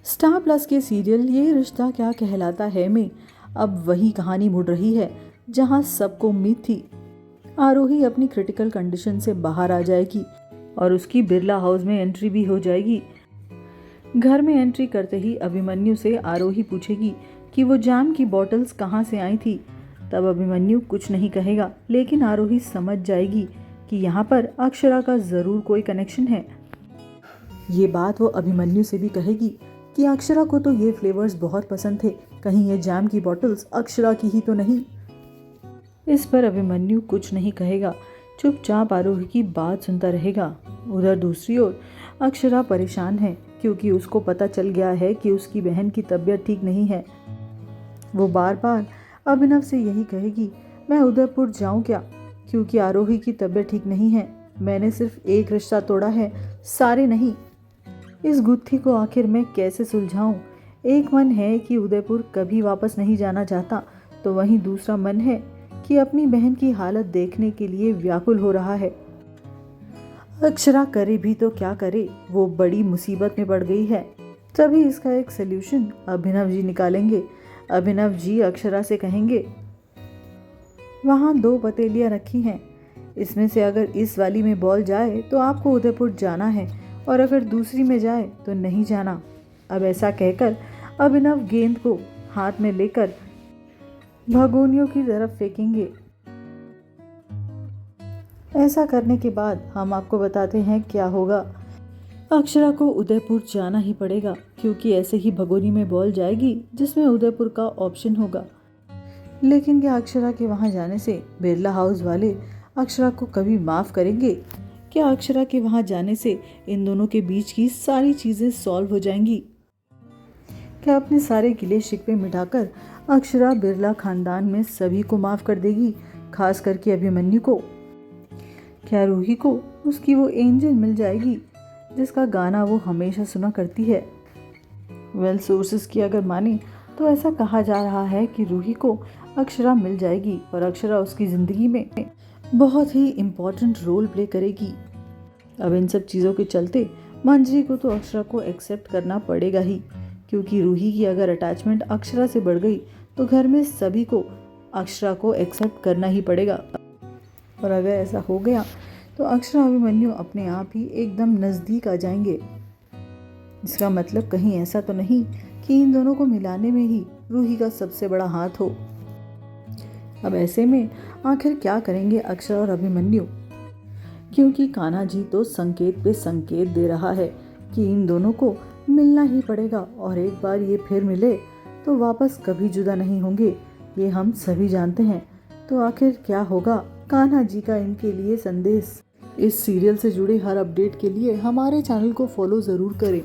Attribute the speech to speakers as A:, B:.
A: Star plus के serial ये रिश्ता क्या कहलाता है में अब वही कहानी मुड़ रही है जहां सबको उम्मीद थी आरोही अपनी क्रिटिकल कंडीशन से बाहर आ जाएगी और उसकी बिरला हाउस में एंट्री भी हो जाएगी। घर में एंट्री करते ही अभिमन्यु से आरोही पूछेगी कि वो जैम की बॉटल्स कहाँ से आई थी। तब अभिमन्यु कुछ नहीं कहेगा, लेकिन आरोही समझ जाएगी कि यहाँ पर अक्षरा का ज़रूर कोई कनेक्शन है। ये बात वो अभिमन्यु से भी कहेगी कि अक्षरा को तो ये फ्लेवर्स बहुत पसंद थे, कहीं ये जैम की बॉटल्स अक्षरा की ही तो नहीं। इस पर अभिमन्यु कुछ नहीं कहेगा, चुपचाप आरोही की बात सुनता रहेगा। उधर दूसरी ओर अक्षरा परेशान है क्योंकि उसको पता चल गया है कि उसकी बहन की तबीयत ठीक नहीं है। वो बार बार अभिनव से यही कहेगी, मैं उदयपुर जाऊं क्या, क्योंकि आरोही की तबीयत ठीक नहीं है। मैंने सिर्फ एक रिश्ता तोड़ा है, सारे नहीं। इस गुत्थी को आखिर मैं कैसे सुलझाऊं। एक मन है कि उदयपुर कभी वापस नहीं जाना चाहता, तो वहीं दूसरा मन है कि अपनी बहन की हालत देखने के लिए व्याकुल हो रहा है। अक्षरा करे भी तो क्या करे, वो बड़ी मुसीबत में पड़ गई है। तभी इसका एक सल्यूशन अभिनव जी निकालेंगे। अभिनव जी अक्षरा से कहेंगे, वहाँ 2 पतेलियाँ रखी हैं, इसमें से अगर इस वाली में बॉल जाए तो आपको उदयपुर जाना है, और अगर दूसरी में जाए तो नहीं जाना। अब ऐसा कहकर अभिनव गेंद को हाथ में लेकर भगोनियों की तरफ फेंकेंगे। ऐसा करने के बाद हम आपको बताते हैं क्या होगा। अक्षरा को उदयपुर जाना ही पड़ेगा, क्योंकि ऐसे ही भगोनी में बॉल जाएगी जिसमें उदयपुर का ऑप्शन होगा। लेकिन क्या अक्षरा के वहां जाने से बिरला हाउस वाले अक्षरा को कभी माफ करेंगे? क्या अक्षरा के वहां जाने से इन दोनों के बीच की सारी चीजें सॉल्व हो जाएंगी? क्या अपने सारे गिले शिकवे मिटाकर अक्षरा बिरला खानदान में सभी को माफ कर देगी, खास करके अभिमन्यु को? क्या रूही को उसकी वो एंजल मिल जाएगी जिसका गाना वो हमेशा सुना करती है? वेल सोर्सेस की अगर माने तो ऐसा कहा जा रहा है कि रूही को अक्षरा मिल जाएगी और अक्षरा उसकी ज़िंदगी में बहुत ही इम्पोर्टेंट रोल प्ले करेगी। अब इन सब चीज़ों के चलते मंजरी को तो अक्षरा को एक्सेप्ट करना पड़ेगा ही, क्योंकि रूही की अगर अटैचमेंट अक्षरा से बढ़ गई तो घर में सभी को अक्षरा को एक्सेप्ट करना ही पड़ेगा। और अगर ऐसा हो गया तो अक्षरा अभिमन्यु अपने आप ही एकदम नज़दीक आ जाएंगे। इसका मतलब कहीं ऐसा तो नहीं कि इन दोनों को मिलाने में ही रूही का सबसे बड़ा हाथ हो। अब ऐसे में आखिर क्या करेंगे अक्षरा और अभिमन्यु? क्योंकि कान्हा जी तो संकेत पे संकेत दे रहा है कि इन दोनों को मिलना ही पड़ेगा, और एक बार ये फिर मिले तो वापस कभी जुदा नहीं होंगे, ये हम सभी जानते हैं। तो आखिर क्या होगा कान्हा जी का इनके लिए संदेश? इस सीरियल से जुड़े हर अपडेट के लिए हमारे चैनल को फॉलो ज़रूर करें।